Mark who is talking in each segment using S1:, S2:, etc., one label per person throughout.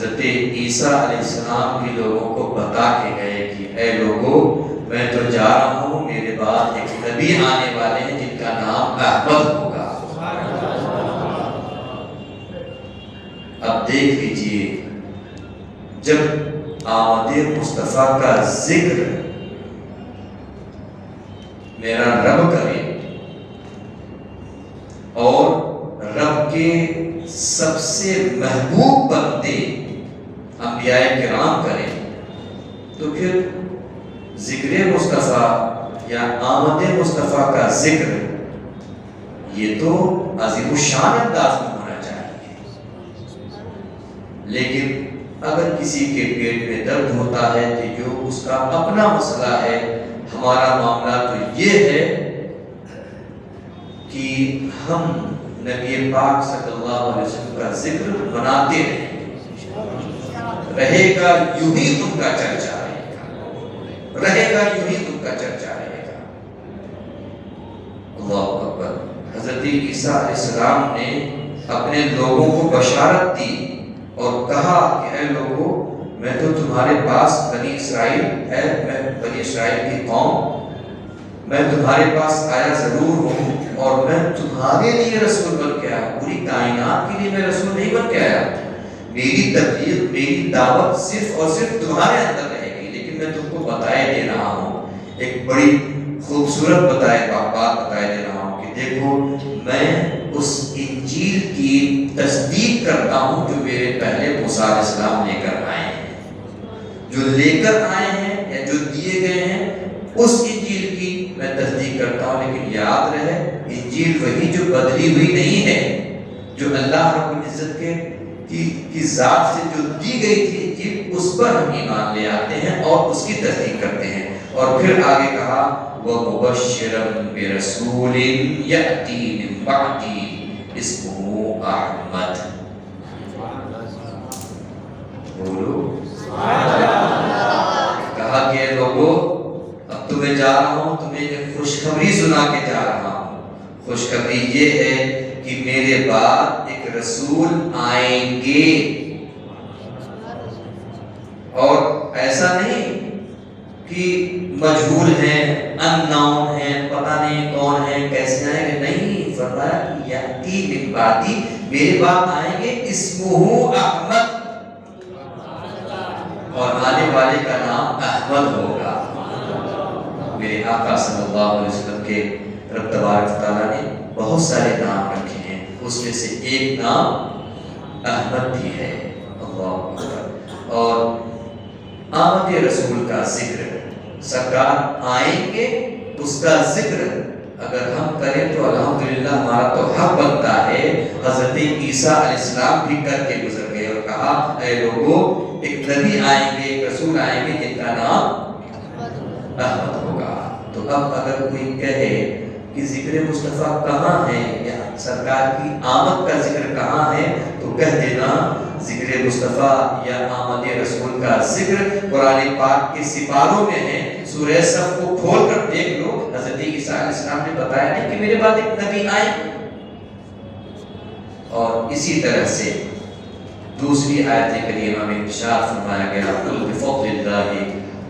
S1: حضرت عیسیٰ علیہ السلام کے لوگوں کو بتا کے گئے کہ اے لوگوں، میں تو جا رہا ہوں، میرے بعد ایک نبی آنے والے ہیں جن کا نام احمد ہوگا۔ اب دیکھ لیجئے، جب آمد مصطفیٰ کا ذکر میرا رب کرے اور رب کے سب سے محبوب بندے انبیاء کرام کریں، تو پھر ذکر مصطفیٰ یا آمد مصطفیٰ کا ذکر یہ تو عظیم الشان انداز میں ہونا چاہیے۔ لیکن اگر کسی کے پیٹ میں درد ہوتا ہے تو جو اس کا اپنا مسئلہ ہے، ہمارا معاملہ تو یہ ہے کہ ہم نبی پاک صلی اللہ علیہ وسلم کا ذکر مناتے رہے گا، یوں ہی ان کا چرچا رہے گا، یوں ہی ان کا چرچا رہے گا۔ اللہ اکبر۔ حضرت عیسیٰ علیہ السلام نے اپنے لوگوں کو بشارت دی اور کہا کہ اے لوگوں، میں تو تمہارے پاس بنی اسرائیل ہے، میں بنی اسرائیل کی قوم، میں تمہارے پاس آیا ضرور ہوں اور میں تمہارے لیے رسول بن کے آیا، پوری کائنات کے لیے میں رسول نہیں بن کے آیا۔ میری تبلیغ، میری دعوت صرف اور صرف تمہارے اندر رہے گی، لیکن میں تم کو بتائے دے رہا ہوں، ایک بڑی خوبصورت بات بتائے دے رہا ہوں کہ دیکھو، میں اس انجیل کی تصدیق کرتا ہوں جو میرے پہلے موسیٰ علیہ السلام لے کر آئے ہیں، جو لے کر آئے ہیں یا جو دیے گئے ہیں، اس انجیل کی میں تصدیق کرتا ہوں۔ لیکن یاد رہے، انجیل وہی جو بدلی ہوئی نہیں ہے، جو اللہ رب العزت کی ذات سے جو دی گئی تھی انجیل، اس پر ہم ایمان لے آتے ہیں اور اس کی تصدیق کرتے ہیں۔ اور پھر آگے کہا وَمُبَشِّرًا بِرَسُولٍ يَأْتِي مِن بَعْدِي اسمہ احمد۔ بولو کہا کہ اے لوگو، اب تمہیں جا رہا ہوں، تمہیں ایک خوشخبری سنا کے جا رہا ہوں۔ خوشخبری یہ ہے کہ میرے بعد ایک رسول آئیں گے، اور ایسا نہیں کہ مجہول ہیں، انناؤن ہیں، پتہ نہیں کون ہیں، کیسے آئیں گے، نہیں، فرمایا کہ یاتی من بعدی، میرے بعد آئیں گے اسمہ احمد، اور آنے والے کا نام احمد ہوگا۔ میرے آقا صلی اللہ علیہ وسلم کے رب تبارک و تعالیٰ نے بہت سارے نام رکھے ہیں، اس میں سے ایک نام احمد بھی ہے۔ اللہ اکبر۔ اور آمد رسول کا ذکر، سرکار آئیں گے، اس کا ذکر اگر ہم کریں تو الحمدللہ ہمارا تو حق بنتا ہے۔ حضرت عیسیٰ علیہ السلام بھی کر کے گزر گئے اور کہا اے لوگوں، ایک نبی آئیں گے، ایک رسول آئیں گے جن کا نام احمد ہوگا۔ تو اب اگر کوئی کہے کہ ذکر مصطفیٰ کہاں ہے یا سرکار کی آمد کا ذکر کہاں ہے، تو کہہ دینا ذکر مصطفیٰ یا آمد رسول کا ذکر قرآن پاک کے سپاروں میں ہے۔ سورہ صف کو کھول کر دیکھ لو، حضرت عیسیٰ علیہ السلام نے بتایا نہیں کہ میرے بعد ایک نبی آئے۔ اور اسی طرح سے دوسری آیت کریمہ میں ارشاد فرمایا گیا قُلْ بِفَضْلِ اللَّهِ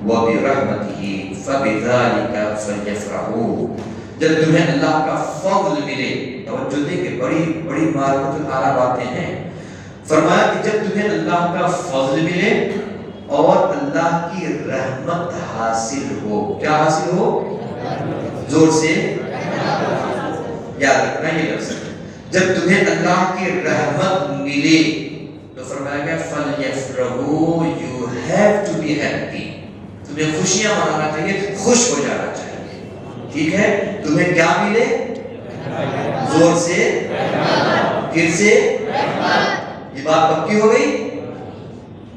S1: وَبِرَحْمَتِهِ فَبِذَلِكَ فَلْيَفْرَحُوا۔ جب تمہیں اللہ کا فضل ملے، توجہ دیں کہ بڑی بڑی معرفت اعلیٰ باتیں ہیں، فرمایا کہ جب تمہیں اللہ کا فضل ملے اور اللہ کی رحمت حاصل ہو، کیا حاصل ہو؟ زور سے یاد رکھنا یہ لفظ، جب تمہیں اللہ کی رحمت ملے تو فرمایا گیا فَلْيَفْرَحُوا، you have to be happy، تمہیں خوشیاں منانا چاہیے، خوش ہو جانا چاہیے۔ ٹھیک ہے، تمہیں کیا ملے؟ زور سے، پھر سے، یہ بات پکی ہو گئی۔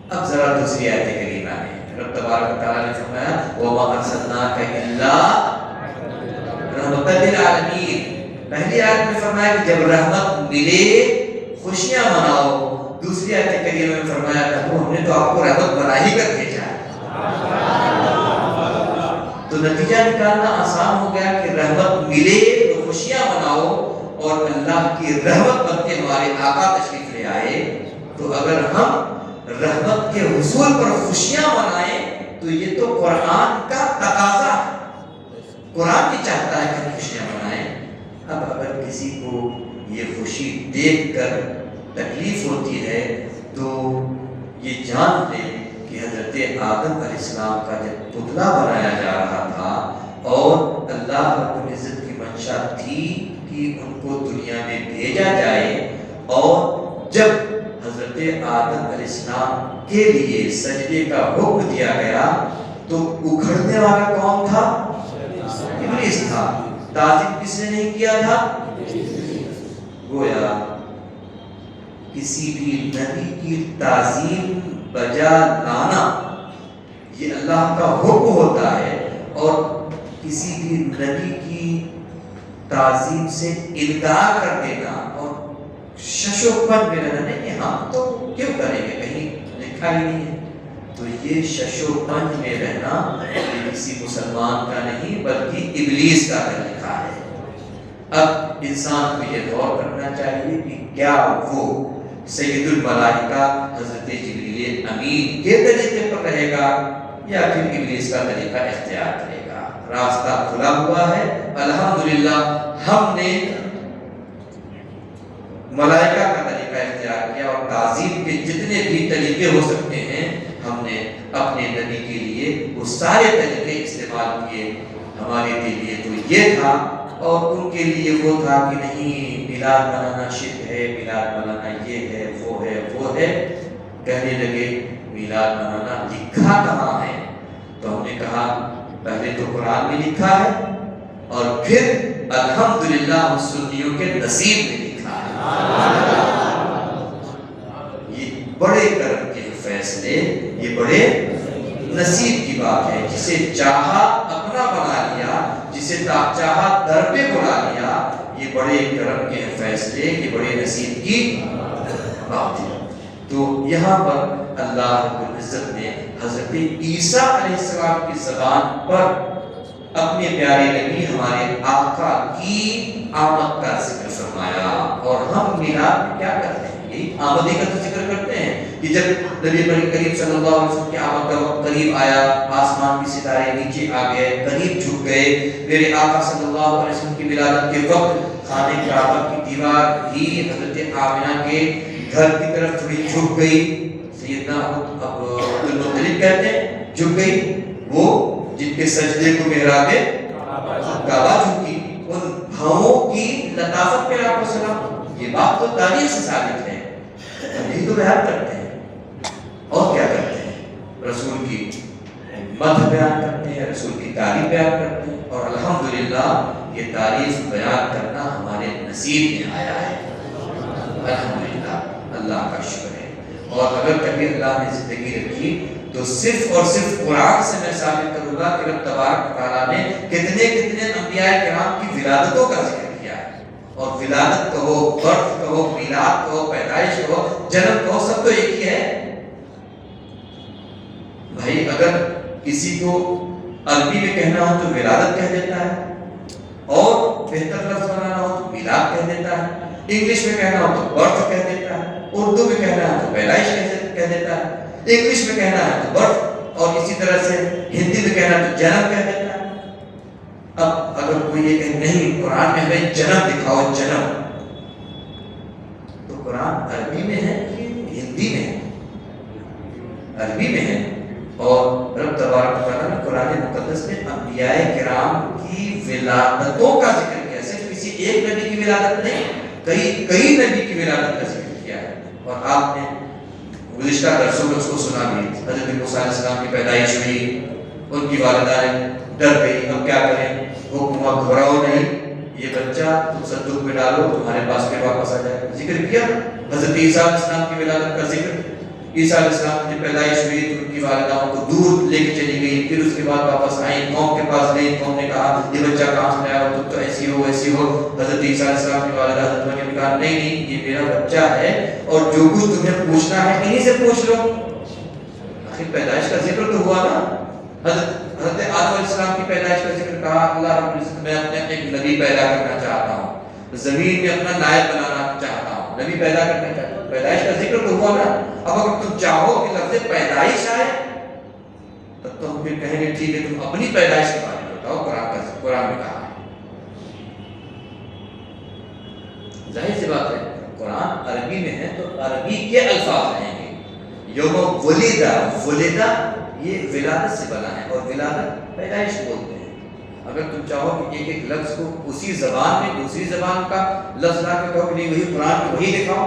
S1: اب ذرا دوسری آیت کریمہ میں رب تبارک و تعالیٰ نے فرمایا وَمَا أَرْسَلْنَاكَ إِلَّا رَحْمَةً لِلْعَالَمِينَ۔ پہلی آیت میں فرمایا کہ جب رحمت ملے خوشیاں مناؤ، دوسری آیت کریمہ میں فرمایا کہ ہم نے تو آپ کو رحمت بنا ہی کر بھیجا ہے۔ تو نتیجہ نکالنا آسان ہو گیا کہ رحمت ملے تو خوشیاں مناؤ، اور اللہ کی رحمت بن کے ہمارے آقا تشریف لے آئے۔ تو اگر ہم رحمت کے حصول پر خوشیاں منائیں تو یہ تو قرآن کا تقاضا ہے، قرآن بھی چاہتا ہے کہ خوشیاں منائیں۔ اب اگر کسی کو یہ خوشی دیکھ کر تکلیف ہوتی ہے تو یہ جان لے کہ حضرت آدم علیہ السلام کا جب پتلا بنایا جا رہا تھا اور اللہ رب العزت کی منشا تھی کہ ان کو دنیا میں بھیجا جائے، اور جب حضرت آدم علیہ السلام کے لیے سجدے کا حکم دیا گیا تو اکھڑنے والا کون تھا؟ ابلیس تھا۔ تعظیم کس نے نہیں کیا تھا؟ گویا کسی بھی نبی کی تعظیم بجا لانا یہ اللہ کا حکم ہوتا ہے، اور کسی بھی نبی کی تعظیم سے انکار کر دینا اور شش و پن میں رہنا، نہیں ہم تو کیوں کریں گے، کہیں لکھا ہی نہیں ہے، تو یہ شش و پن میں رہنا یہ کسی مسلمان کا نہیں بلکہ ابلیس کا طریقہ ہے۔ اب انسان کو یہ غور کرنا چاہیے کہ کیا وہ سید الملائکہ حضرت جبریل امین کے طریقے پر رہے گا یا پھر ابلیس کا طریقہ اختیار کرے گا۔ راستہ کھلا ہوا ہے، الحمدللہ ہم نے ملائکہ کا طریقہ اختیار کیا اور تعظیم کے جتنے بھی طریقے ہو سکتے ہیں ہم نے اپنے نبی کے لیے وہ سارے طریقے استعمال کیے۔ ہمارے لیے تو یہ تھا اور ان کے لیے وہ تھا کہ نہیں میلاد منانا شرک ہے، میلاد منانا یہ ہے وہ ہے۔ کہنے لگے میلاد منانا لکھا کہاں ہے؟ تو ہم نے کہا پہلے تو قرآن میں لکھا ہے اور پھر الحمدللہ ہم سنیوں کے نصیب میں لکھا ہے۔ یہ بڑے کرم کے فیصلے، یہ بڑے نصیب کی بات ہے۔ جسے چاہا اپنا بنا لیا، جسے چاہا در پہ بلا لیا، یہ بڑے کرم کے فیصلے، یہ بڑے نصیب کی بات ہے۔ تو یہاں پر اللہ رب العزت نے حضرت عیسیٰ علیہ السلام کی زبان پر اپنے پیارے نبی ہمارے آقا کی آمد کا ذکر فرمایا، اور ہم میلاد میں کیا کرتے ہیں؟ آمدی کا تو ذکر کرتے ہیں کہ جب نبی کریم صلی اللہ علیہ وسلم کی آمد کا وقت قریب آیا، آسمان کے ستارے نیچے آ گئے، قریب جھک گئے، میرے آقا صلی اللہ علیہ وسلم کی ولادت کے وقت خانہ کعبہ کی دیوار ہی حضرت آمنہ کے گھر کی طرف تھوڑی جھک گئی، سیدنا عبد المطلب کہتے ہیں جھک گئی، وہ جن کے سجدے کو محراب کعبہ جھکی، ان بھاؤں کی لطافت پہ آپ کو سلام۔ یہ بات تو تاریخ سے ثابت ہے، ابھی تو بیان کرتے ہیں اور کیا کرتے ہیں؟ رسول کی مدح بیان کرتے ہیں، رسول کی تعریف بیان کرتے ہیں، اور الحمدللہ یہ تعریف بیان کرنا ہمارے نصیب میں آیا ہے۔ الحمدللہ اللہ کا شکر ہے۔ اور اگر کبھی اللہ نے زندگی رکھی تو صرف اور صرف قرآن سے میں ثابت کروں گا کہ رب تبارک و تعالیٰ نے کتنے انبیاء کرام کی ولادتوں کا ذکر کیا ہے، اور ولادت کہو، برتھ کہو، میلاد کہو، پیدائش کہو، جنم کہو، سب تو ایک ہی ہے۔ بھائی اگر کسی کو عربی میں کہنا ہو تو ولادت کہہ دیتا ہے، اور بہتر لفظ بنانا ہو تو میلاد کہہ دیتا ہے، انگلش میں کہنا ہو تو برتھ کہہ دیتا ہے، اردو میں کہنا ہے تو پیدائش کہہ دیتا ہے، انگلش میں کہنا ہے تو برتھ، اور اسی طرح سے ہندی میں کہنا ہے تو جنم کہہ دیتا ہے۔ اب اگر کوئی یہ کہ نہیں قرآن میں ہمیں جنم دکھاؤ، جنم، تو قرآن عربی میں ہے کہ ہندی میں ہے؟ عربی میں ہے، اور رب تبارک و تعالیٰ نے قرآن مقدس میں انبیاء کرام کی ولادتوں کا ذکر کیا، صرف کسی ایک نبی کی ولادت نہیں، کئی نبی کی ولادت کا ذکر کیا ہے۔ اور آپ نے گزشتہ درسوں میں اس کو سنا بھی، حضرت موسیٰ علیہ السلام کی پیدائش ہوئی، ان کی والدہ ڈر گئی، اب کیا کریں، حکم ہوا گھبراؤ نہیں، یہ بچہ تم صندوق میں ڈالو، تمہارے پاس پھر واپس آ جائے گا۔ ذکر کیا حضرت عیسیٰ علیہ السلام کی ولادت کا ذکر، عیسیٰ علیہ السلام کی پیدائش ہوئی تو ان کی والدہ ان کو دور لے کے چلی گئی، پھر اس کے بعد واپس آئی، قوم کے پاس گئی، قوم نے کہا یہ بچہ کہاں سے آیا ہو، تم تو ایسی ہو ویسی ہو۔ حضرت عیسیٰ علیہ السلام کی والدہ حضرت مریم نے کہا نہیں یہ میرا بچہ ہے، اور جو کچھ تمہیں پوچھنا ہے انہی سے پوچھ لو۔ آخر پیدائش کا ذکر تو ہوا نا، حضرت آدم علیہ السلام کی پیدائش کا ذکر کہا، اللہ رب العزت میں اپنے ایک نبی پیدا کرنا چاہتا ہوں، زمین میں اپنا نائب بنانا چاہتا ہوں، نبی پیدا کرنا چاہتا ہوں، پیدائش کا ذکر تو ہوا نا. اب اگر تم چاہو کہ لفظ پیدائش آئے تب تو ہم پھر کہیں گے ٹھیک ہے تم اپنی پیدائش کے بارے میں بتاؤ. قرآن میں کہا ہے. ظاہر سی بات ہے قرآن عربی میں ہے تو عربی کے الفاظ رہیں گے. یوم ولدہ یہ ولادت سے بنا ہے اور ولادت پیدائش بولتے ہیں. اگر تم چاہو کہ ایک ایک لفظ کو اسی زبان میں دوسری زبان کا لفظ لا کے کہو کہ نہیں وہی قرآن میں وہی لکھاؤ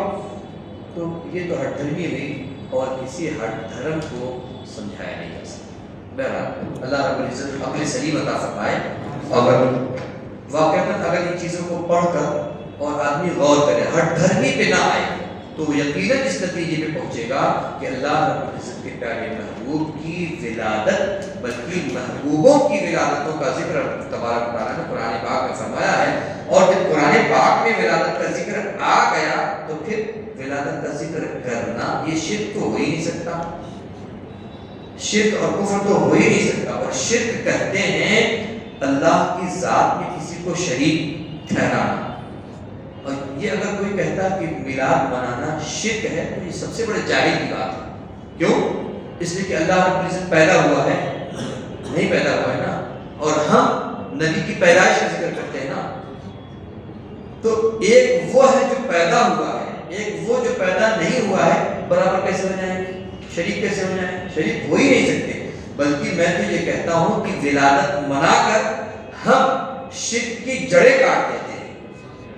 S1: تو یہ تو ہٹ دھرمی ہوئی اور کسی ہٹ دھرم کو سمجھایا نہیں جا سکتا. بہرحال اللہ رب العزت اپنے سلیم عطا فرمائے. اگر واقعات اگر ان چیزوں کو پڑھ کر اور آدمی غور کرے ہٹ دھرمی پہ نہ آئے تو یقیناً اس نتیجے پہ پہنچے گا کہ اللہ رب العزت کے پیارے محبوب کی ولادت بلکہ محبوبوں کی ولادتوں کا ذکر تبارک و تعالیٰ نے قرآن پاک میں فرمایا ہے. اور جب قرآن پاک میں ولادت کا ذکر آ گیا تو پھر ولادت کا ذکر کرنا یہ شرک تو ہو ہی نہیں سکتا. شرک اور کفر تو ہو ہی نہیں سکتا. اور شرک کہتے ہیں اللہ کی ذات میں کسی کو شریک ٹھہرانا. اور یہ اگر کوئی کہتا کہ میلاد منانا شرک ہے تو یہ سب سے بڑے جاہل کی بات ہے. کیوں؟ اس لیے کہ اللہ رب العزت پیدا ہوا ہے نہیں پیدا ہوا ہے نا. اور ہم نبی کی پیدائش کا ذکر کرتے ہیں نا. تو ایک وہ ہے جو پیدا ہوا ہے ایک وہ جو پیدا نہیں ہوا ہے. برابر کیسے ہو جائیں گے؟ شریک کیسے ہو جائیں؟ شریک ہو ہی نہیں سکتے. بلکہ میں تو یہ کہتا ہوں کہ ولادت منا کر ہم شرک کی جڑیں کاٹ دیتے ہیں.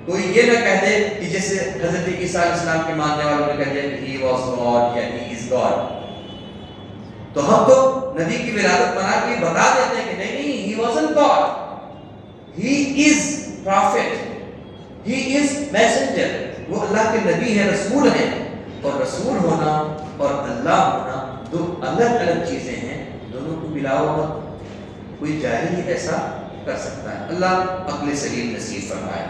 S1: کوئی یہ نہ کہہ دے کہ جیسے حضرت عیسیٰ علیہ السلام کے ماننے والوں نے کہہ دیا کہ he was God یا he is God. تو ہم تو نبی کی ولادت منا کے بتا دیتے ہیں کہ نہیں he wasn't God. He is prophet. He is messenger. وہ اللہ کے نبی ہیں رسول ہیں. اور رسول ہونا اور اللہ ہونا دو الگ الگ چیزیں ہیں. دونوں کو ملاؤ مت. کوئی جاہل ہی ایسا کر سکتا ہے. اللہ عقل سلیم نصیب فرمائے.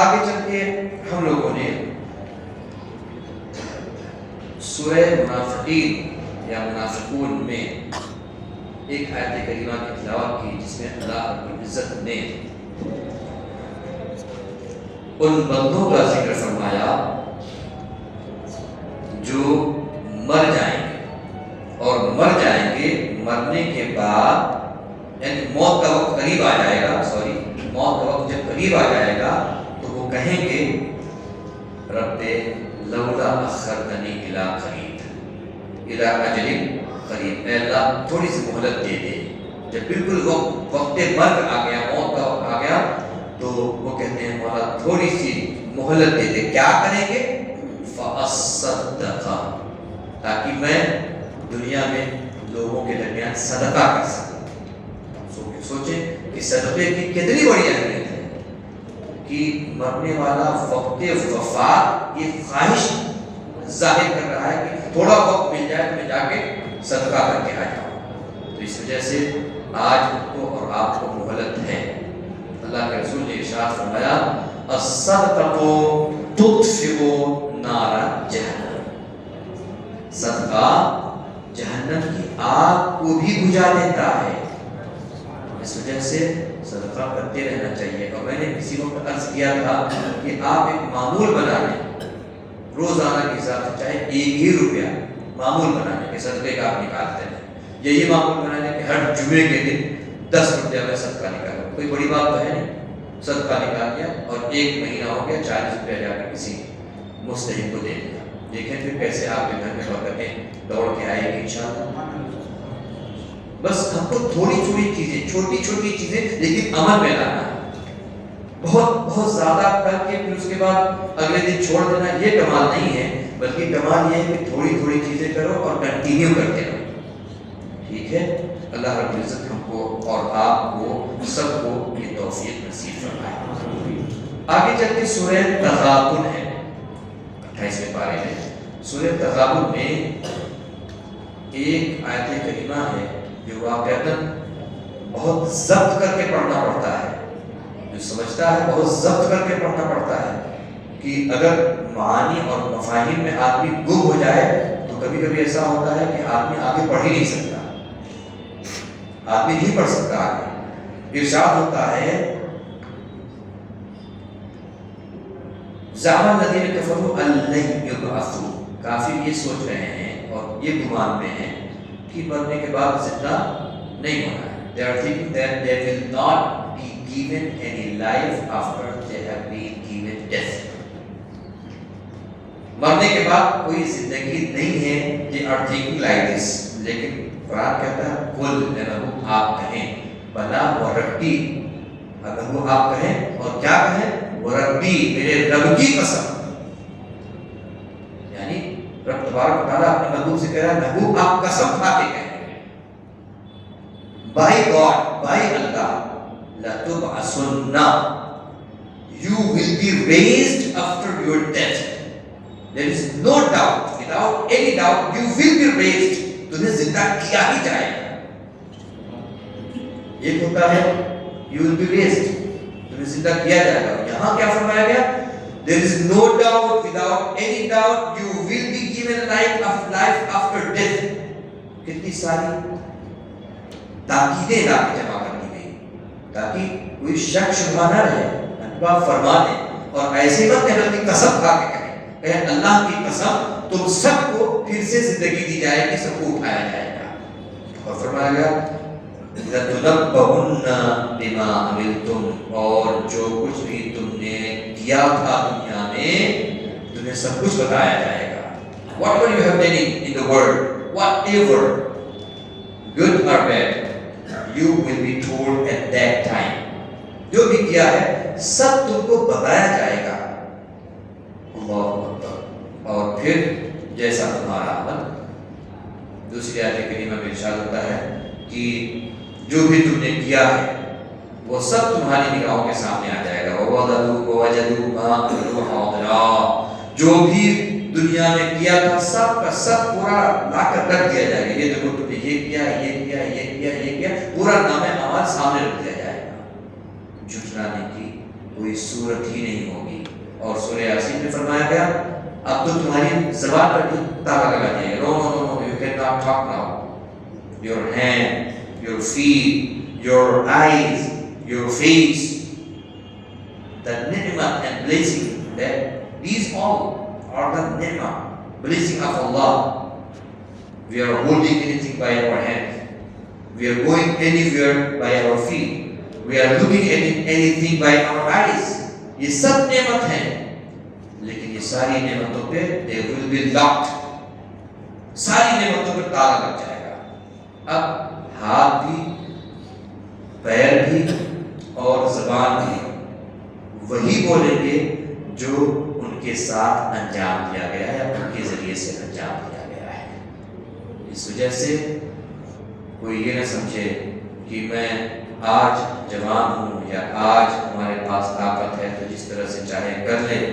S1: آگے چل کے ہم لوگوں نے سورہ منافقین یا منافقون میں ایک آیت کریمہ کی تلاوت کی جس میں اللہ رب العزت نے ان بندوں کا ذکر فرمایا جو مر جائیں گے اور مر جائیں گے. مرنے کے بعد یعنی موت کا وقت قریب آ جائے گا. موت کا وقت جب قریب آ جائے گا تو وہ کہیں گے رب لولا اخرتنی الی قریب الی اجل قریب. اے اللہ تھوڑی سی مہلت دے دے. جب بالکل وقت مرگ آ گیا موت کا وقت آ گیا تو وہ کہتے ہیں مولا تھوڑی سی مہلت دے دے. کیا کریں گے؟ فاصدق تاکہ میں دنیا میں لوگوں کے درمیان صدقہ کر سکوں. سوچیں کہ صدقے کی کتنی بڑی اہمیت ہے کہ مرنے والا وقت وفات یہ خواہش ظاہر کر رہا ہے کہ تھوڑا وقت مل جائے تو میں جا کے صدقہ کر کے آ جاؤں. تو اس وجہ سے آج کو اور آپ کو مہلت ہے. اللہ کے رسول نے ارشاد فرمایا الصدقۃ تطفئ نار جہنم. صدقہ جہنم کی آگ کو بھی بجھا دیتا ہے. اس وجہ سے صدقہ کرتے رہنا چاہیے. اور میں نے کسی وقت عرض کیا تھا کہ آپ ایک معمول بنا لیں روزانہ کے حساب سے چاہے 1 روپیہ معمول بنا لیں کہ صدقے کا آپ نکالتے ہیں. یہی معمول بنا لیں کہ ہر جمعے کے دن 10 روپیہ میں صدقہ نکالوں. کوئی بڑی بات تو ہے نہیں. صدقہ نکال دیا اور 1 مہینہ ہو گیا 40 روپیہ جا کر کسی مستحق کو دے دیا. دیکھیں پھر کیسے آپ کے گھر میں برکتیں دوڑ کے آئے گی انشاءاللہ. بس ہم کو تھوڑی تھوڑی چیزیں چھوٹی چھوٹی چیزیں لیکن عمل میں لانا ہے. بہت زیادہ کر کے پھر اس کے بعد اگلے دن چھوڑ دینا یہ کمال نہیں ہے. بلکہ کمال یہ ہے کہ تھوڑی تھوڑی چیزیں کرو اور کنٹینیو کرتے رہو. ٹھیک ہے. اللہ رب العزت ہم کو اور آپ کو سب کو یہ توفیق نصیب فرمائے. آگے چل کے سورہ تغابن ہے 28ویں پارے میں. سورہ تغابن میں ایک آیت کریمہ ہے جو واقعتاً بہت ضبط کر کے پڑھنا پڑتا ہے. جو سمجھتا ہے بہت ضبط کر کے پڑھنا پڑتا ہے کہ اگر معانی اور مفاہیم میں آدمی گم ہو جائے تو کبھی کبھی ایسا ہوتا ہے کہ آدمی آگے پڑھ ہی نہیں سکتا. آدمی نہیں پڑھ سکتا آگے. ارشاد ہوتا ہے زعم الذین کفروا ان لن یبعثوا، کافر یہ سوچ رہے ہیں اور یہ گمان میں ہیں کہ مرنے کے بعد زندہ نہیں ہونا ہے. They are thinking that they will not be given any life after they have been given death. مرنے کے بعد کوئی زندگی نہیں ہے. They are thinking like this. لیکن قرآن کہتا ہے قل لہم، آپ کہیں، بلا وربی، اگر وہ آپ کہیں اور کیا کہیں، وربی، میرے رب کی قسم. یعنی رب تبارک و تعالیٰ اپنے محبوب سے کہہ رہا ہے محبوب آپ قسم کھا کے کہیں، by God, by Allah, لَتُبْعَثُنَّ, you will be raised after your death. There is no doubt, without any doubt, you will be raised. تمہیں زندہ کیا ہی جائے گا. ایک ہوتا ہے you will be raised, تمہیں زندہ کیا جائے گا. یہاں کیا فرمایا گیا؟ There is no doubt, without any doubt, you will be given life after death. کتنی ساری تاکیدیں لا کے جمع کر دی گئی تاکہ کوئی شک شبہ نہ رہے. اللہ فرما دے اور ایسے مت کہ اپنی قسم کھا کے کہیں کہ اللہ کی قسم تم سب کو پھر سے زندگی دی جائے گی، سب کو اٹھایا جائے گا. اور فرمایا گیا لَتُنَبَّؤُنَّ بِمَا عَمِلْتُمْ، اور جو کچھ بھی تم نے کیا تھا دنیا میں تمہیں سب کچھ بتایا جائے گا. Whatever you have done in the world, whatever good or bad, you will be told at that time. جو بھی کیا ہے سب تم کو بتایا جائے گا. اللہ اکبر. اور پھر جیسا تمہارا عمل. دوسری آیت کریمہ میں ارشاد ہوتا ہے کہ جو بھی تم نے کیا ہے وہ سب تمہاری نگاہوں کے سامنے آ جائے گا. وَوَجَدُوا مَا عَمِلُوا حَاضِرًا، جو بھی دنیا میں کیا تھا سب کا سب پورا لا کر رکھ دیا جائے گا. یہ دیکھو تم نے یہ کیا، یہ کیا، یہ کیا، یہ کیا، پورا نام اعمال سامنے رکھ دیا جائے گا. جھٹلانے کی کوئی صورت ہی نہیں ہوگی. اور سورہ یاسین میں فرمایا گیا اب تو تمہاری زبان پر بھی تالا لگا دیا گیا. No no no, you can not talk now. Your hand, your feet, your eyes, your face, the ni'mah and blessing, that these all are the ni'mah, blessing of Allah. We are holding anything by our hands. We are going anywhere by our feet. We are looking at anything by our eyes. یہ سب نعمت ہیں، لیکن یہ ساری نعمتوں پہ they will be locked. ساری نعمتوں پہ تالا لگ جائے گا. اب ہاتھ بھی، پیر بھی اور زبان بھی وہی بولیں گے جو ان کے ساتھ انجام دیا گیا ہے، ان کے ذریعے سے انجام دیا گیا ہے. اس وجہ سے کوئی یہ نہ سمجھے کہ میں آج جوان ہوں یا آج ہمارے پاس طاقت ہے تو جس طرح سے چاہے کر لیں.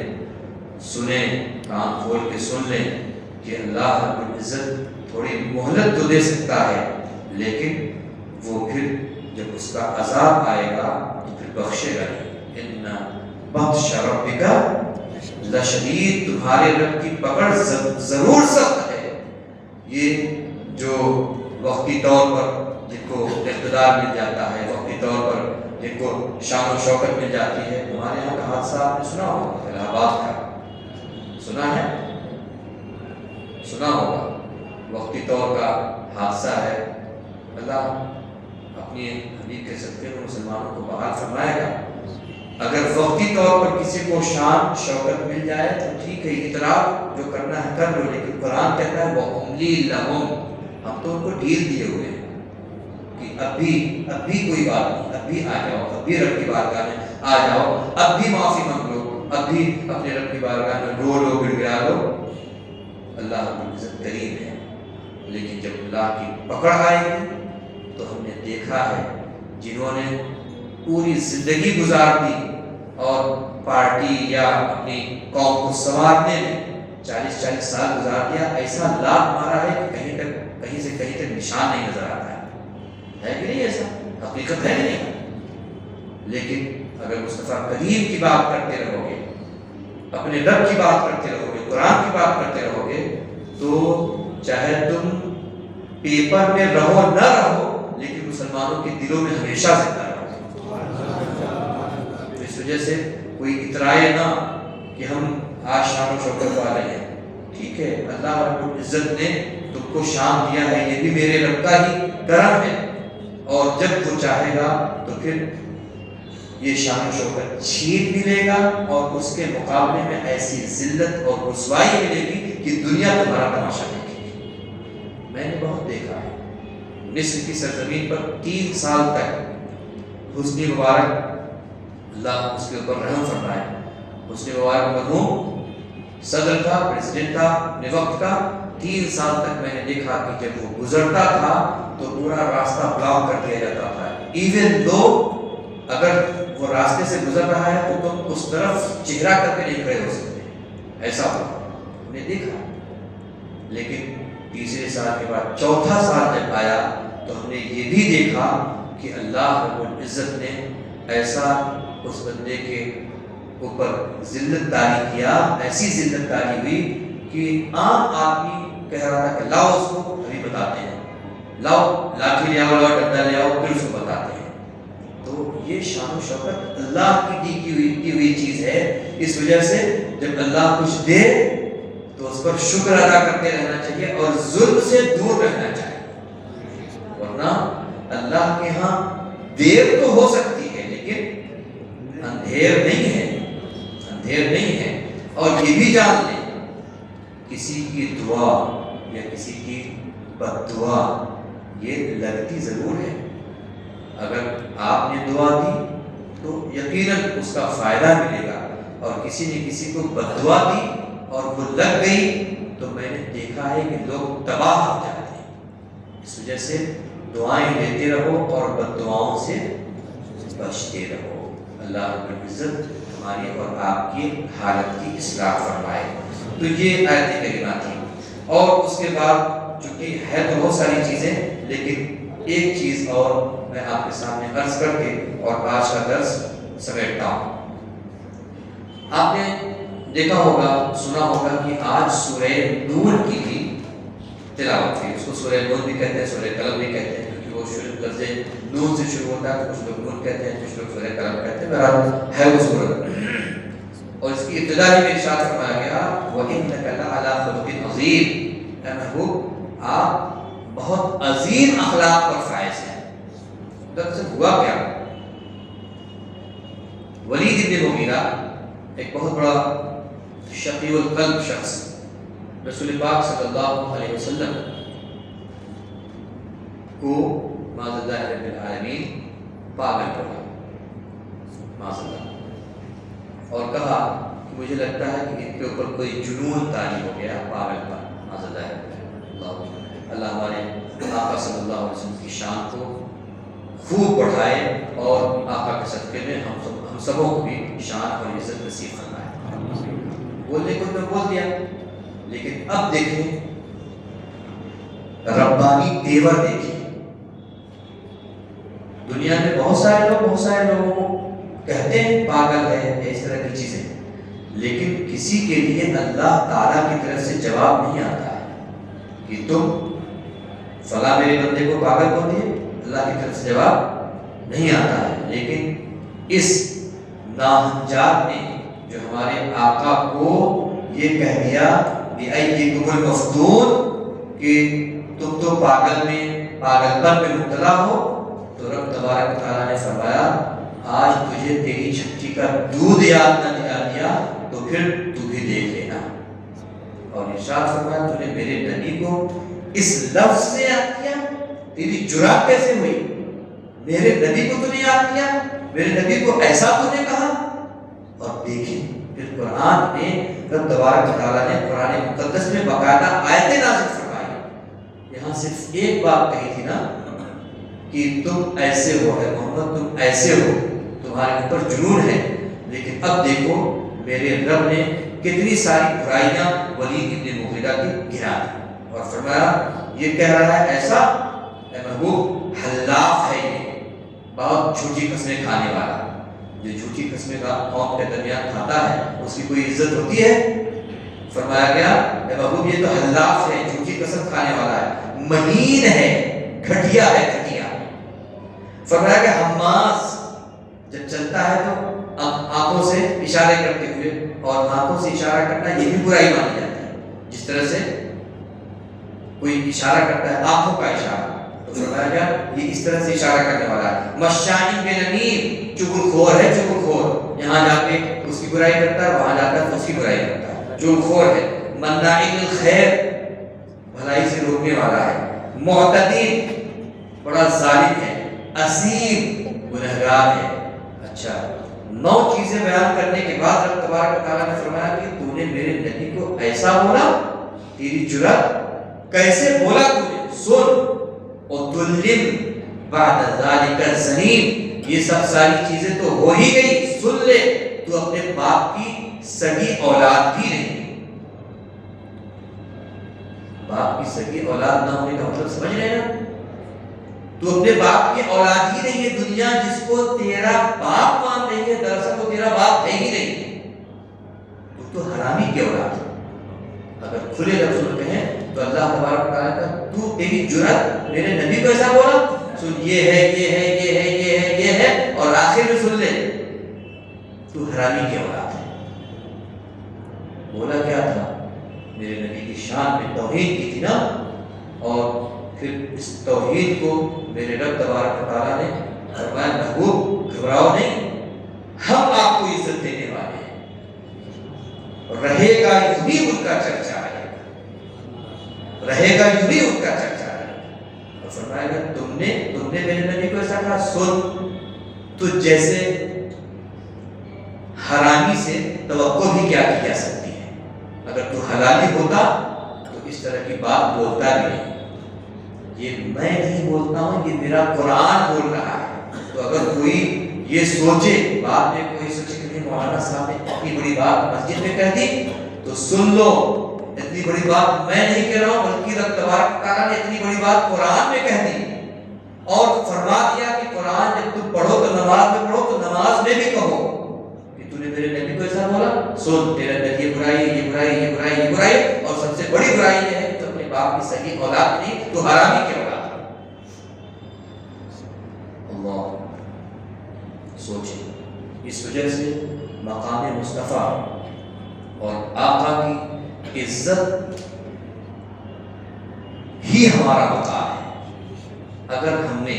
S1: سنیں، کان کھول کے سن لیں کہ اللہ رب العزت تھوڑی مہلت تو دے سکتا ہے، لیکن وہ پھر جب اس کا عذاب آئے گا تو پھر بخشے گا نہیں. ان بطش ربک لشدید، تمہارے رب کی پکڑ ضرور سخت ہے. یہ جو وقتی طور پر جن کو اقتدار مل جاتا ہے، وقتی طور پر جن کو شان و شوکت مل جاتی ہے، ہمارے یہاں کا حادثہ آپ نے سنا ہوگا، الہ آباد کا سنا ہے، سنا ہوگا. وقتی طور کا حادثہ ہے. اللہ اپنی حبیب کے صدقے میں مسلمانوں کو بحال فرمائے گا. اگر وقتی طور پر کسی کو شان شوکت مل جائے تو ٹھیک ہے، اعتراف جو کرنا ہے کر لو، لیکن قرآن کہتا ہے وَأُمْلِي لَهُمْ، ہم تو ان کو ڈھیل دیے ہوئے ہیں کہ اب بھی کوئی بات نہیں، اب بھی آ جاؤ، اب بھی رب کی بارگاہ میں آ جاؤ، اب بھی معافی مانگ لو، اب بھی اپنے رب کی بارگاہ میں رو لو، گڑ گڑا لو. اللہ رب العزت کریم ہے. لیکن جب اللہ کی پکڑ آئے گی تو ہم نے دیکھا ہے جنہوں نے پوری زندگی گزار دی اور پارٹی یا اپنی قوم کو سنوارنے میں 40 سال گزار دیا، ایسا لات مارا ہے کہ کہیں سے کہیں تک نشان نہیں نظر آتا ہے کہ نہیں؟ ایسا حقیقت ہے نہیں. لیکن اگر مصطفیٰ کریم کی بات کرتے رہو گے، اپنے رب کی بات کرتے رہو گے، قرآن کی بات کرتے رہو گے، تو چاہے تم پیپر میں رہو نہ رہو، لیکن مسلمانوں کے دلوں میں ہمیشہ زندہ رہو. اس وجہ سے کوئی اترائے نہ کہ ہم آج شان و شوکت والے ہیں، ٹھیک ہے، اللہ رب العزت نے تم کو شان دیا ہے، یہ بھی میرے رب کا ہی کرم ہے، اور جب وہ چاہے گا تو پھر یہ شان و شوکت چھین بھی لے گا، اور اس کے مقابلے میں ایسی ذلت اور رسوائی ملے گی کہ دنیا تمہارا تماشا دیکھے گی۔ میں نے بہت دیکھا ہے، مصر کی سرزمین پر 3 سال تک حسنی مبارک، اللہ اس کے اوپر رحم فرمائے، حسنی مبارک مرحوم صدر تھا، پریزیڈنٹ تھا اپنے وقت کا، 3 سال تک میں نے دیکھا کہ جب وہ گزرتا تھا تو پورا راستہ بلاک کر دیا جاتا تھا، ایون دو اگر وہ راستے سے گزر رہا ہے تو تم اس طرف چہرہ کر کے نہیں کھڑے ہو سکتے، ایسا ہوا ہم نے دیکھا۔ لیکن تیسرے سال کے بعد چوتھا سال جب آیا تو ہم نے یہ بھی دیکھا کہ اللہ رب العزت نے ایسا اس بندے کے اوپر ذلت طاری کیا، ایسی ذلت طاری ہوئی کہ عام آدمی کہہ رہا تھا کہ لاؤ اس کو، ابھی بتاتے ہیں، لاؤ لاٹھی لے آؤ، لاؤ ڈنڈا لے آؤ، پھر اس کو بتاتے ہیں۔ تو یہ شان و شوکت اللہ کی دی ہوئی چیز ہے، اس وجہ سے جب اللہ کچھ دے تو اس پر شکر ادا کرتے رہنا چاہیے اور ظلم سے دور رہنا چاہیے، ورنہ اللہ کے ہاں دیر تو ہو سکتی ہے لیکن اندھیر نہیں ہے، اندھیر نہیں ہے۔ اور یہ بھی جان لیں، کسی کی دعا یا کسی کی بد دعا یہ لگتی ضرور ہے، اگر آپ نے دعا دی تو یقیناً اس کا فائدہ ملے گا، اور کسی نے کسی کو بد دعا دی اور وہ لگ گئی تو میں نے دیکھا ہے کہ لوگ تباہ ہو جاتے ہیں۔ اس وجہ سے دعائیں دیتے رہو اور بد دعاؤں سے بچتے رہو۔ اللہ رب العزت ہماری اور آپ کی حالت کی اصلاح فرمائے۔ تو یہ آیت کریمہ تھی، اور اس کے بعد چونکہ ہے تو بہت ساری چیزیں، لیکن ایک چیز اور میں آپ کے سامنے عرض کر کے اور آج کا درس سمیٹتا ہوں۔ آپ نے دیکھا ہوگا، سنا ہوگا کہ آج سورہ نور کی بھی تلاوت تھی، اس کو سورہ نور بھی کہتے ہیں، سورہ قلم بھی کہتے ہیں، کیونکہ وہ شروع لفظ نون سے شروع ہوتا ہے، کچھ لوگ نور کہتے ہیں، کچھ لوگ سورہ قلم کہتے ہیں، بہرحال ہے وہ سورت، اور اس کی ابتدا ہی میں ارشاد فرمایا گیا وَإِنَّكَ لَعَلَىٰ خُلُقٍ عَظِيمٍ، اے محبوب آپ بہت عظیم اخلاق پر فائز ہیں۔ دراصل ہوا کیا، ولید بن مغیرہ ایک بہت بڑا شقی القلب شخص رسول پاک صلی اللہ علیہ وسلم کو معاذ اللہ رب العالمین پاگل پڑا، معاذ اللہ، اور کہا کہ مجھے لگتا ہے کہ ان کے اوپر کوئی جنون طاری ہو گیا، پاگل پر، معاذ اللہ رب العالمین۔ اللہ ہمارے آقا صلی اللہ علیہ وسلم کی شان کو خوب بڑھائے اور آقا کے صدقے میں ہم سبوں کو بھی شان اور عزت نصیب فرمائے۔ بولنے کو تو بول دیا، لیکن اب دیکھیں ربانی تیور دیکھیں۔ دنیا میں بہت سارے لوگوں کو کہتے ہیں پاگل ہے، اس طرح کی چیزیں، لیکن کسی کے لیے اللہ تعالیٰ کی طرف سے جواب نہیں آتا ہے کہ تم فلاں میرے بندے کو پاگل بول دیے، اللہ کی طرف سے جواب نہیں آتا ہے۔ لیکن اس ناہنجار نے جو ہمارے آقا کو یہ کہہ دیا بِأَيِّكُمُ الْمَفْتُونُ کہ تم تو پاگل پن میں مبتلا ہو، تو رب تبارک تعالیٰ نے فرمایا آج تجھے تیری چھٹی کا دودھ یاد نہ دلا دیا تو پھر تو بھی دیکھ لینا۔ اور ارشاد فرمایا تو نے میرے نبی کو اس لفظ سے یاد کیا، تیری جرات کیسے ہوئی، میرے نبی کو تو نے یاد کیا، میرے نبی کو ایسا تو نے کہا۔ اور دیکھیں پھر قرآن میں رب تبارک تعالیٰ نے قرآن مقدس میں باقاعدہ آیتیں نازل فرمائی، یہاں صرف ایک بات کہی تھی نا کہ تم ایسے ہو، اے محمد تم ایسے ہو، تمہارے اوپر جنون ہے، لیکن اب دیکھو میرے رب نے کتنی ساری برائیاں ولید بن مغیرہ کی گرا دی، اور فرمایا یہ کہہ رہا ہے ایسا، اے محبوب حلاف ہے، یہ بہت جھوٹی قسمیں کھانے والا، جو جھوٹی قسمیں کا قوم کے درمیان کھاتا ہے اس کی کوئی عزت ہوتی ہے؟ فرمایا گیا اے محبوب یہ تو حلاف ہے، جھوٹی قسم کھانے والا ہے، مہین ہے، گھٹیا ہے، گھٹیا۔ فرمایا کہ حماس جب چلتا ہے تو آنکھوں سے اشارے کرتے ہوئے اور ہاتھوں سے اشارہ کرنا یہ بھی برائی مانی جاتی ہے. جس طرح سے کوئی اشارہ کرتا ہے آنکھوں کا اشارہ تو فرمایا گیا یہ اس طرح سے اشارہ کرنے والا ہے. مشائن بنمیم چغل خور ہے, چغل خور یہاں جا کے اس کی برائی کرتا ہے, وہاں جا کر اس کی برائی کرتا ہے, چغل خور ہے. مناع للخیر بھلائی سے روکنے والا ہے. معتدی بڑا ظالم ہے. اسیم گنہگار ہے. اچھا 9 چیزیں بیان کرنے کے بعد رب تبارک و تعالیٰ نے فرمایا کہ تو نے میرے نبی کو ایسا بولا, تیری جرأت کیسے بولا تو نے, سن وَتُلِّمْ بَعْدَ ذَلِكَ زَنِيمٌ یہ سب ساری چیزیں تو ہو ہی گئی, سن لے تو اپنے باپ کی سگی اولاد بھی نہیں. باپ کی سگی اولاد نہ ہونے کا مطلب سمجھ رہے ہیں نا, تو اپنے باپ کی اولاد ہی نہیں ہے. دنیا جس کو تیرا باپ مان رہی ہے دراصل وہ تیرا باپ ہے ہی نہیں, تو حرامی کی اولاد ہے. اگر کھلے لفظ میں کہیں تو اللہ تبارک و تعالیٰ کا تو تیری جرأت میرے نبی کو ایسا بولا, سن یہ ہے یہ ہے یہ ہے یہ ہے یہ ہے اور آخر میں سن لے تو حرامی کی اولاد ہے. بولا کیا تھا, میرے نبی کی شان میں توحید کی تھی نا, اور پھر اس توحید کو میرے رب تبارک و تعالیٰ نے فرمایا محبوب گھبراؤ نہیں, ہم آپ کو عزت دینے والے ہیں, رہے گا یوں ہی ان کا چرچا ہے, رہے گا یوں ہی ان کا چرچا ہے. اور فرمایا گا تم نے میرے نبی کو ایسا کہا, سن تو جیسے حرامی سے توقع بھی کیا کی جا سکتی ہے, اگر تو حلالی ہوتا تو اس طرح کی بات بولتا بھی نہیں. یہ میں نہیں بولتا ہوں, یہ میرا قرآن بول رہا ہے. تو اگر کوئی یہ سوچے, بعد میں کوئی سوچے کہ مولانا صاحب نے اتنی بڑی بات مسجد میں کہہ دی تو سن لو, اتنی بڑی بات میں نہیں کہہ رہا ہوں بلکہ رب تبارک تعالیٰ نے اتنی بڑی بات قرآن میں کہہ دی اور فرما دیا کہ قرآن جب تم پڑھو تو نماز میں پڑھو تو نماز میں بھی کہو کہ تو نے میرے نبی کو ایسا بولا, سن تیرے اندر یہ برائی یہ برائی یہ برائی یہ برائی, اور سب سے بڑی برائی یہ ہے کہ تو اپنے باپ کی صحیح اولاد نہیں تو حرامی کی اولاد. اللہ سوچیں, اس وجہ سے مقام مصطفیٰ اور آقا کی عزت ہی ہمارا مقام ہے. اگر ہم نے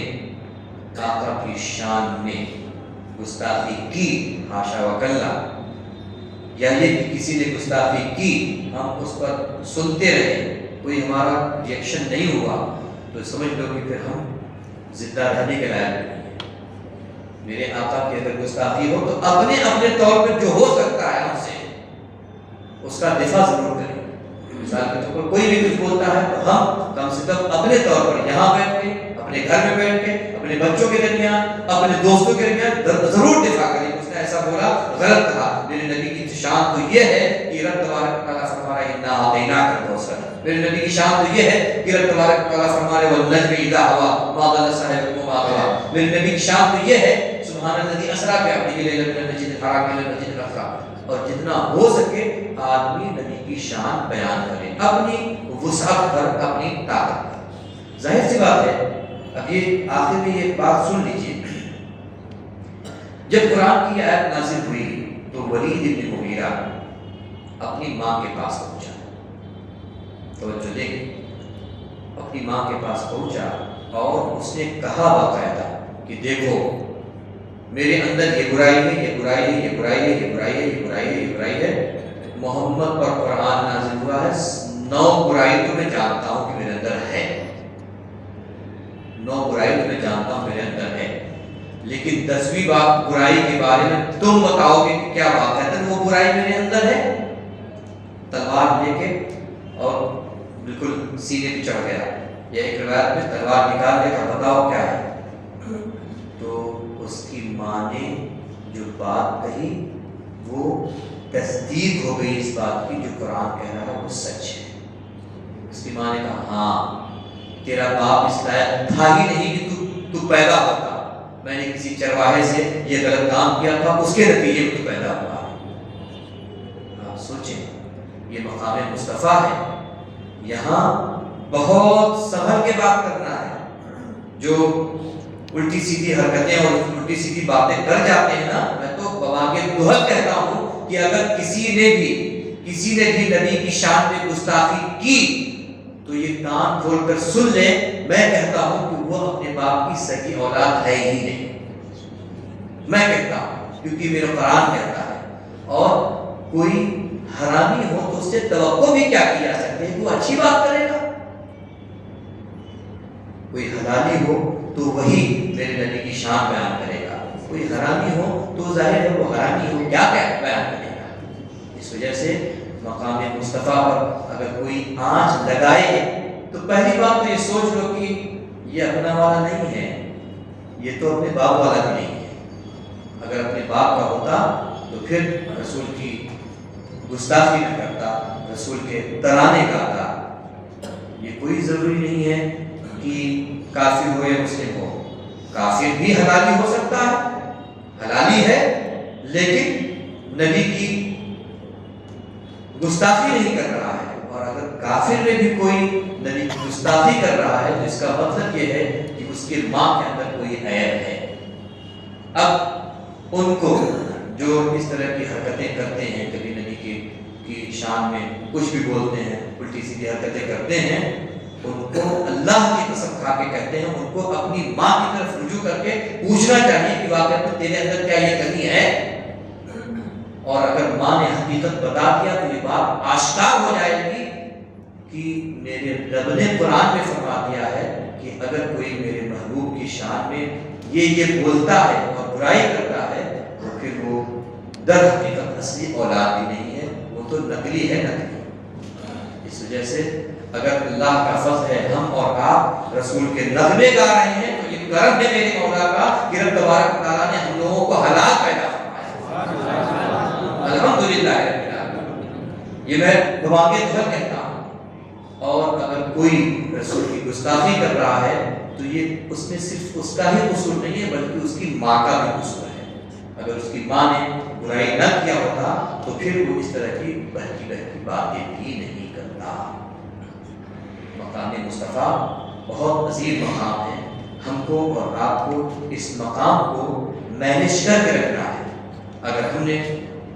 S1: آقا کی شان میں گستاخی کی, حاشا وکلا, یا یہ کہ کسی نے گستاخی کی ہم اس پر سنتے رہے, کوئی ہمارا ریئیکشن نہیں ہوا, تو سمجھ لو کہ پھر ہم زندہ رہنے کے لائق نہیں ہیں. میرے آقا کی اگر گستاخی ہو تو اپنے طور پر جو ہو سکتا ہے ہم سے اس کا دفاع ضرور کریں. مثال کے طور پر کوئی بھی کچھ بولتا ہے تو ہم کم سے کم اپنے طور پر یہاں بیٹھ کے, اپنے گھر میں بیٹھ کے, اپنے بچوں کے درمیان, اپنے دوستوں کے درمیان ضرور دفاع کریں. اس نے ایسا بولا, غلط کہا. میرے نبی کی شان تو یہ ہے کہ رب تبارک و تعالیٰ فرما رہا ہے انا اعطیناک الکوثر. میرے نبی کی شان تو یہ ہے کہ رب تبارک و تعالیٰ فرما رہے والنجم اذا ہوا ما ضل صاحبکم وما غوی. میرے نبی کی شان تو یہ ہے سبحان الذی اسریٰ بعبدہ لیلا من المسجد الحرام الی المسجد الاقصی. اور جتنا ہو سکے آدمی نبی کی شان بیان کرے اپنی وسعت پر, اپنی طاقت پر. ظاہر سی بات ہے. اب یہ آخر میں یہ بات سن لیجیے, جب قرآن کی آیت نازل ہوئی تو ولید بن مغیرہ اپنی ماں کے پاس پہنچا. توجہ دیں, اپنی ماں کے پاس پہنچا اور اس نے کہا باقاعدہ کہ دیکھو میرے اندر یہ برائی ہے, یہ برائی ہے, یہ برائی ہے, یہ برائی ہے, یہ برائی ہے, یہ برائی ہے. محمد پر قرآن نازل ہوا ہے, 9 برائی تو میں جانتا ہوں کہ میرے اندر ہے, 9 برائی تو میں جانتا ہوں میرے اندر ہے, لیکن 10ویں بات برائی کے بارے میں تم بتاؤ گے کہ کیا بات ہے. تو وہ برائی میرے اندر ہے. تلوار لے کے اور بالکل سینے پہ چڑھ گیا, یا ایک روایت میں تلوار نکال لے کر بتاؤ کیا ہے. تو اس کی ماں نے جو بات کہی وہ تصدیق ہو گئی اس بات کی جو قرآن کہہ رہا ہے وہ سچ ہے. اس کی ماں نے کہا ہاں تیرا باپ اس لائق تھا ہی نہیں کہ تو پیدا ہوتا, میں نے کسی چرواہے سے یہ غلط کام کیا تھا, اس کے نتیجے میں تو پیدا ہوا ہے. آپ سوچیں, یہ مقام مصطفیٰ ہے. یہاں بہت سنبھل کے بات کرنا ہے. جو الٹی سیدھی حرکتیں اور الٹی سیدھی باتیں کر جاتے ہیں نا, میں تو بواقع دوہل کہتا ہوں کہ اگر کسی نے بھی نبی کی شان میں گستاخی کی تو یہ کان کھول کر سن لے، میں کہتا ہوں کہ وہ اپنے باپ کی سگی اولاد ہے ہی نہیں۔ میں کہتا ہوں کیونکہ میرا قرآن کہتا ہے۔ اور کوئی حرامی ہو تو اس سے توقع بھی کیا کی جا سکتی ہے کہ وہ اچھی بات کرے گا؟ کوئی حلالی ہو تو وہی میرے نبی کی شان بیان کرے گا، کوئی حرامی ہو تو ظاہر ہے وہ حرامی ہو کیا بیان کرے گا۔ اس وجہ سے مقام مصطفیٰ پر اگر کوئی آنچ لگائے تو پہلی بات تو یہ سوچ لو کہ یہ اپنا والا نہیں ہے، یہ تو اپنے باپ والا بھی نہیں ہے۔ اگر اپنے باپ کا ہوتا تو پھر رسول کی گستاخی نہ کرتا، رسول کے ترانے گاتا۔ یہ کوئی ضروری نہیں ہے کہ کافر ہو یا مسلم ہو، کافر بھی حلالی ہو سکتا ہے، حلالی ہے لیکن نبی کی گستاخی نہیں کر رہا ہے۔ اور اگر کافر میں بھی کوئی نبی کی گستاخی کر رہا ہے تو اس کا مطلب یہ ہے کہ اس کے ماں کے اندر کوئی عیب ہے۔ اب ان کو جو اس طرح کی حرکتیں کرتے ہیں، کبھی نبی کی شان میں کچھ بھی بولتے ہیں، الٹی سیدھی حرکتیں کرتے ہیں، ان کو اللہ کی قسم کھا کے کہتے ہیں ان کو اپنی ماں کی طرف رجوع کر کے پوچھنا چاہیے کہ واقعہ میں تیرے اندر کیا یہ کمی ہے؟ اور اگر ماں نے حقیقت بتا دیا تو یہ بات آشکار ہو جائے گی کہ میرے رب نے قرآن میں فرما دیا ہے کہ اگر کوئی میرے محبوب کی شان میں یہ بولتا ہے اور برائی کرتا ہے تو پھر وہ در حقیقت اصلی اولاد بھی نہیں ہے، وہ تو نقلی ہے، نقلی۔ اس وجہ سے اگر اللہ کا فضل ہے ہم اور آپ رسول کے نغمے گا رہے ہیں تو یہ کرم ہے میرے مولا کا کہ رب تبارک و تعالیٰ نے ہم لوگوں کو حلال پیدا فرمایا۔ الحمدللہ رب العالمین۔ یہ میں دماغے دھر کہتا ہوں۔ اور اگر کوئی رسول کی گستاخی کر رہا ہے تو یہ اس میں صرف اس کا ہی قصور نہیں ہے بلکہ اس کی ماں کا بھی قصور ہے۔ اگر اس کی ماں نے برائی نہ کیا ہوتا تو پھر وہ اس طرح کی بہتی باتیں بھی نہیں کرتا۔ مقام مصطفیٰ بہت عظیم مقام ہے، ہم کو اور آپ کو اس مقام کو مینیج کر کے رکھنا ہے۔ اگر ہم نے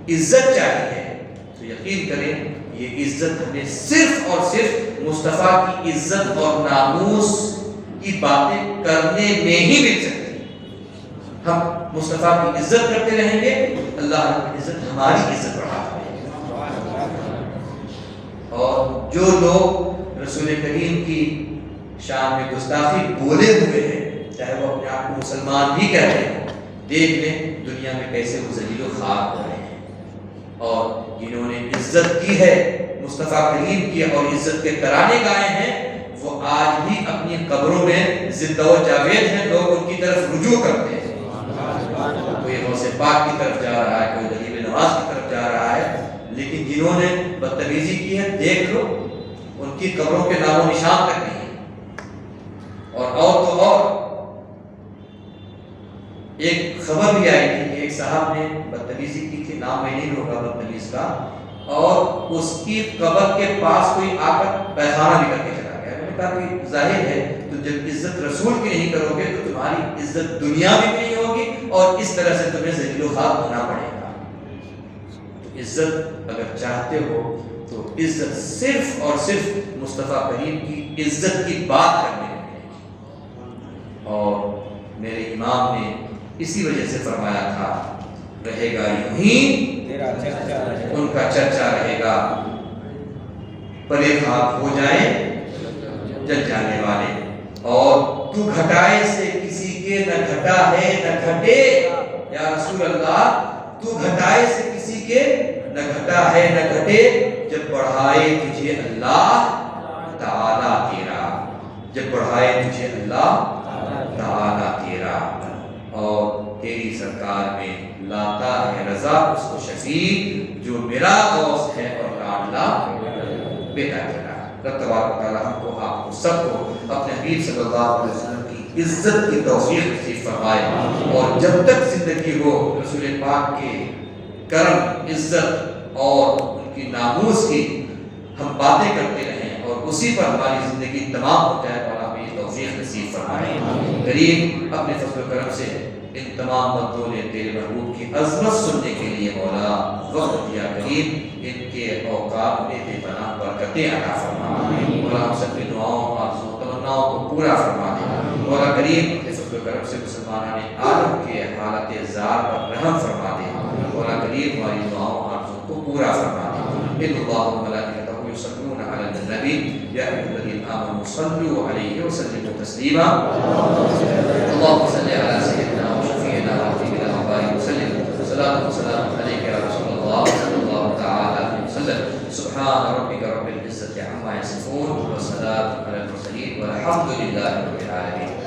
S1: عزت چاہی ہے تو یقین کریں یہ عزت ہمیں صرف اور صرف مصطفیٰ کی عزت اور ناموس کی باتیں کرنے میں ہی مل سکتی ہے۔ ہم مصطفیٰ کی عزت کرتے رہیں گے، اللہ رب العزت ہماری عزت بڑھاتا ہے۔ اور جو لوگ رسول کریم کی شان میں گستاخی بولے ہوئے ہیں، چاہے وہ اپنے آپ کو مسلمان بھی کہتے ہیں، دیکھ لیں دنیا میں کیسے وہ ذلیل و خوار ہو رہے ہیں۔ اور جنہوں نے عزت کی ہے مصطفیٰ کریم کی اور عزت کے ترانے گائے ہیں، وہ آج بھی اپنی قبروں میں زندہ و جاوید ہیں، لوگ ان کی طرف رجوع کرتے ہیں۔ کوئی غوث پاک کی طرف جا رہا ہے، کوئی غریب نواز کی طرف جا رہا ہے، لیکن جنہوں نے بدتمیزی کی ہے دیکھ لو ان کی قبروں کے نام و نشان تک نہیں ہے۔ اور تو اور ایک خبر بھی آئی تھی کہ ایک صاحب نے بدتمیزی کی تھی، نام میں نہیں ہوگا بدتمیز کا، اور اس کی قبر کے پاس کوئی آ کر پیخانہ بھی کر کے چلا گیا۔ میں نے کہا کہ ظاہر ہے تو جب عزت رسول کی نہیں کرو گے تو تمہاری عزت دنیا میں بھی نہیں ہوگی اور اس طرح سے تمہیں ذلیل و خوار ہونا پڑے گا۔ تو عزت اگر چاہتے ہو تو عزت صرف اور صرف مصطفیٰ کریم کی عزت کی بات کرنے میں۔ اور میرے امام نے اسی وجہ سے فرمایا تھا رہے گا یوں ہی ان کا چرچا رہے گا، پرے خاک ہو جائے جل جانے والے۔ اور تو گھٹائے سے کسی کے نہ گھٹا ہے نہ گھٹے، یا رسول اللہ تو گھٹائے سے کسی کے نہ گھٹا ہے نہ گھٹے، جب بڑھائے تجھے اللہ تعالیٰ تیرا، جب بڑھائے تجھے اللہ تعالیٰ تیرا۔ اور تیری سرکار میں لاتا ہے رضا اس کو شفیع، جو میرا غوث ہے اور لاڈلا بیٹا تیرا۔ رب تبارک و تعالیٰ ہم کو آپ کو سب کو اپنے حبیب صلی اللہ علیہ وسلم کی عزت کی توفیق نصیب فرمائے، اور جب تک زندگی ہو رسول پاک کے کرم، عزت اور ان کی ناموس کی ہم باتیں کرتے رہیں اور اسی پر ہماری زندگی تمام ہو جائے، اور ہمیں توفیق نصیب فرمائے۔ کریم اپنے فضل و کرم سے ان تمام بندوں نے تیرے محبوب کی عظمت سننے کے لیے مولا وقت دیا کریم، ان کے اوقات میں بے پناہ برکتیں عطا فرما۔ مولا ہم سب کی دعاؤں آرزوؤں تمناؤں کو پورا فرما دے۔ مولا کریم اس فضل و کرم سے مسلمانان عالم کے حالت زار پر رحم فرما دے۔ مولا کریم ہماری دعاؤں آرزوؤں کو پورا فرما دے۔ ان اللہ و ملائکتہ یصلون علی النبی یا ایھا الذین آمنوا صلوا علیہ وسلموا تسلیما۔ اللهم صل علی سیدنا و شفیعنا و حبیبنا و بارک وسلم۔ صلاۃ و سلام علیک یا رسول اللہ صلی اللہ تعالی علیہ وسلم۔ سبحان ربک رب العزة عما یصفون وسلام علی المرسلین والحمد للہ رب العالمین۔